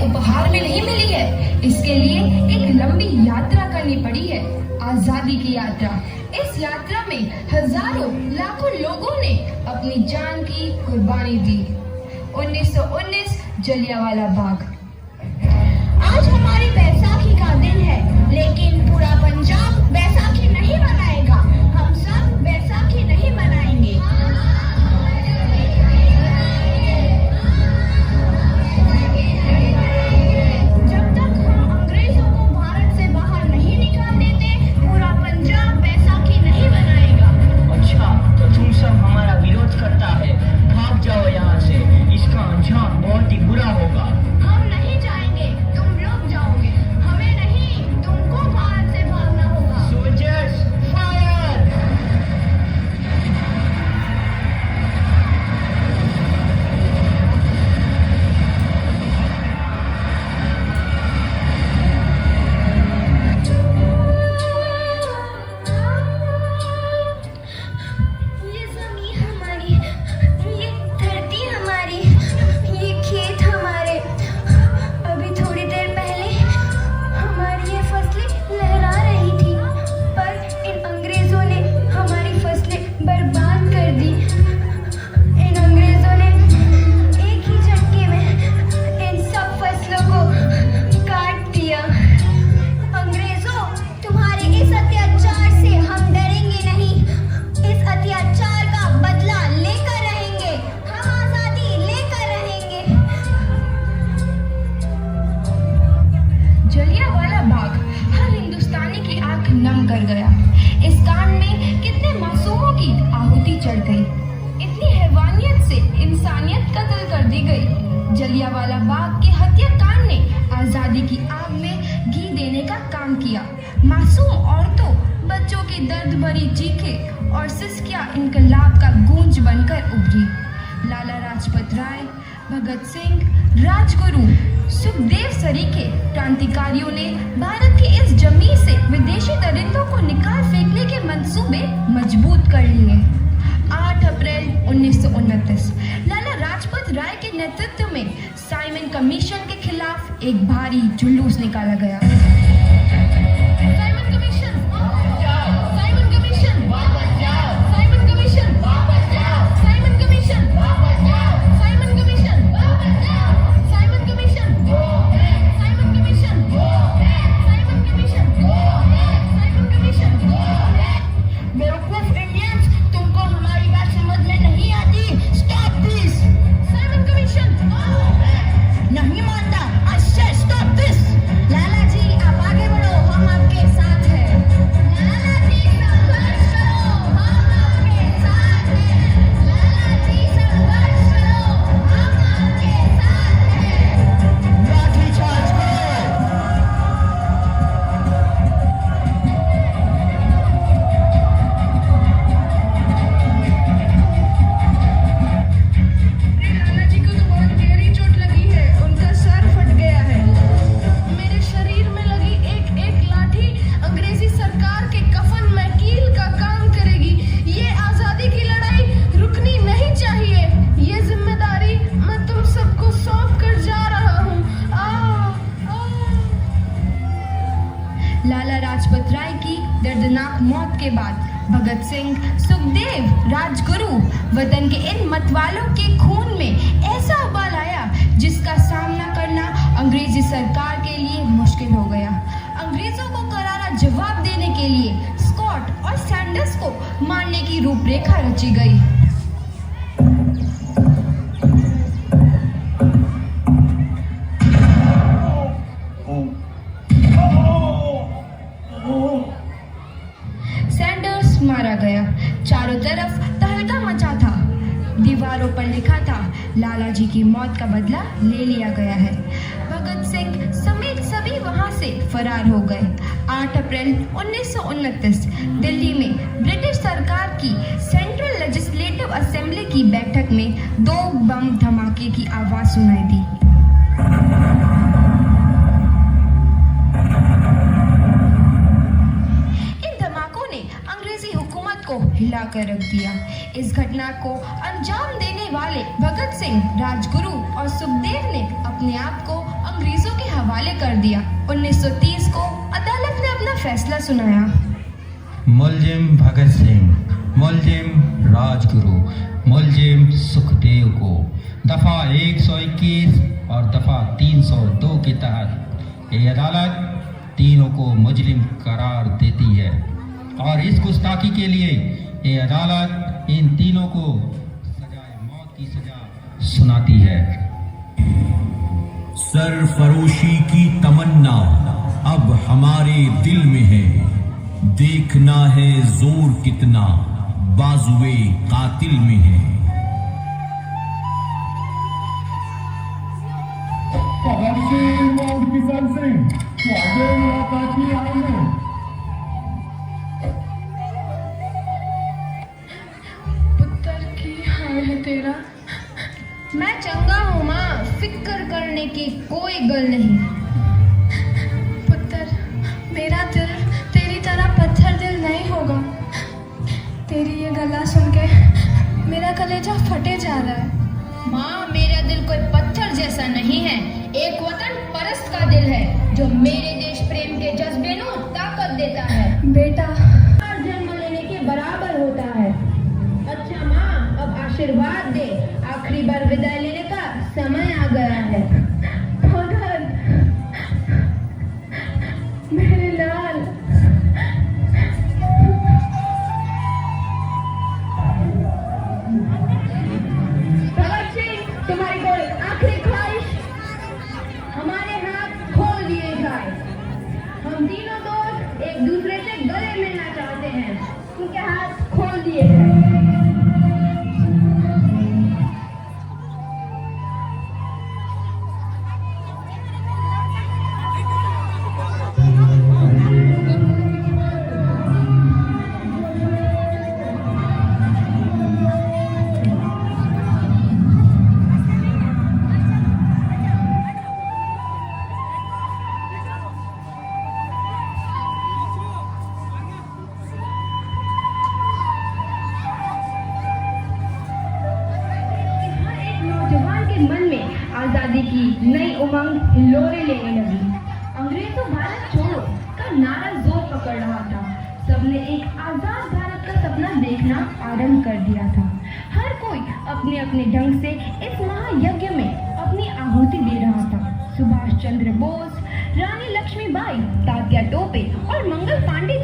उपहार में नहीं मिली है। इसके लिए एक लंबी यात्रा करनी पड़ी है, आजादी की यात्रा। इस यात्रा में हजारों लाखों लोगों ने अपनी जान की कुर्बानी दी। 1919 जलियांवाला बाग। आज हमारी बैसाखी का दिन है, लेकिन पूरा पंजाब बैसाखी नहीं मनाएगा। हम सब बैसाखी नहीं मनाएंगे। जब तक हम अंग्रेजों को भारत से बाहर नहीं निकाल देते, पूरा पंजाब बैसाखी नहीं मनाएगा। अच्छा, तो तुम सब हमारा विरोध करता है। भाग जाओ यहाँ से, इसका अंजाम बहुत ही बुरा होगा। हम नहीं जाएंगे, तुम रुक जाओगे। हमें नहीं, तुमको भारत से भागना होगा। Soldiers fire! ये जमीन हमारी, ये धरती हमारी, ये खेत हमारे। अभी थोड़ी देर पहले हमारी ये फसलें लहरा रही थी, पर इन अंग्रेजों ने हमारी फसलें बर्बाद कर दी। इन अंग्रेजों ने एक ही झटके में इन सब फसलों को काट दिया। अंग्रेजों, तुम्हारे इस अत्याचार से हम डरेंगे नहीं। इस अत्याचार का बदला लेकर रहेंगे। हम आजादी लेकर रहेंगे। जलियांवाला बाग हर हिंदुस्तानी की आंख नम कर गया। इस कांड में कितने मासूमों की आहुति चढ़ गई। इतनी हैवानियत से इंसानियत कत्ल कर दी गई। जलियांवाला बाग के हत्याकांड ने आजादी की आग में घी देने का काम किया। मासूम औरतों, बच्चों की दर्द भरी चीखें और सिसकियां इनकलाब का गूंज बनकर उभरी। लाला लाजपत राय, भगत सिंह, राजगुरु, सुखदेव सरीखे क्रांतिकारियों ने भारत की इस जमीन से विदेशी दरिंदों को निकाल फेंकने के मंसूबे मजबूत कर लिए। 8 अप्रैल 1929 लाला लाजपत राय के नेतृत्व में साइमन कमीशन के खिलाफ एक भारी जुलूस निकाला गया। Simon commission, Simon commission, Simon commission, Simon commission, Simon commission, Simon commission, Simon commission, Simon commission, Simon commission. बेवकूफ इंडियंस, तुमको हमारी बात समझ में नहीं आती। Stop this. साइमन कमीशन नहीं मानता। I said stop this। लाला जी, आप आगे बढ़ो, हम आपके साथ हैं। लाला जी, संघर्ष करो, हम आपके साथ हैं। लाला जी, संघर्ष करो, हम आपके साथ हैं। लाठी चार्ज करो! लाला जी को तो बहुत गहरी चोट लगी है, उनका सर फट गया है। मेरे शरीर में लगी एक एक लाठी अंग्रेजी सरकार के कफन में कील का काम करेगी। ये आजादी की लड़ाई रुकनी नहीं चाहिए। ये जिम्मेदारी मैं तुम सबको सौंप कर जा रहा हूँ। लाला लाजपत राय की दर्दनाक मौत के बाद भगत सिंह, सुखदेव, राजगुरु वतन के इन मतवालों के खून में ऐसा उबाल आया जिसका सामना करना अंग्रेजी सरकार के लिए मुश्किल हो गया। अंग्रेजों को करारा जवाब देने के लिए स्कॉट और सैंडर्स को मारने की रूपरेखा रची गई। सैंडर्स मारा गया। चारों तरफ तहलका मचा था। दीवारों पर लिखा था, लाला जी की मौत का बदला ले लिया गया है। भगत सिंह समेत सभी वहां से फरार हो गए। 8 अप्रैल 1929 दिल्ली में ब्रिटिश सरकार की सेंट्रल लेजिस्लेटिव असेंबली की बैठक में 2 बम धमाके की आवाज सुनाई दी। हिलाकर रख दिया। इस घटना को अंजाम देने वाले भगत सिंह, राजगुरु और सुखदेव ने अपने आप को अंग्रेज हवाले कर दिया। 1930 को अदालत ने अपना फैसला सुनाया। मुलजिम भगत सिंह, मुलजिम राजगुरु, मुलजिम सुखदेव को दफा 121 और दफा 302 के तहत ये अदालत तीनों को मुजरिम करार देती है और इस गुस्ताखी के लिए ये अदालत इन तीनों को सजाए मौत की सजा सुनाती है। सरफरोशी की तमन्ना अब हमारे दिल में है, देखना है जोर कितना बाजुए कातिल में है। भगत सिंह और किशन सिंह वादे मुलाकात की हाल में पुत्र की हाल है तेरा। मैं चंगा हूँ माँ, फिक्र करने की कोई गल नहीं। पुत्र, मेरा दिल तेरी तरह पत्थर दिल नहीं होगा। तेरी ये गला सुन के मेरा कलेजा फटे जा रहा है। माँ, मेरा दिल कोई पत्थर जैसा नहीं है, एक वतन परस्त का दिल है जो मेरे देश प्रेम के जज्बे को ताकत देता है। बेटा, हर जन्म लेने के बराबर होता है। अच्छा माँ, अब आशीर्वाद दे, आखिरी बार विदाई लेने का समय आ गया है। भगत, मेरे लाल, भगत सिंह, तुम्हारी कोई आखिरी ख्वाहिश? हमारे हाथ खोल दिए जाए। हम तीनों दोस्त एक दूसरे से गले मिलना चाहते हैं, उनके हाथ खोल दिए जाए। मन में आजादी की नई उमंग हिलोरे लेने लगी। अंग्रेजों भारत छोड़ो का नारा जोर पकड़ रहा था। सबने एक आजाद भारत का सपना देखना आरंभ कर दिया था। हर कोई अपने अपने ढंग से इस महायज्ञ में अपनी आहुति दे रहा था। सुभाष चंद्र बोस, रानी लक्ष्मीबाई, तात्या टोपे और मंगल पांडे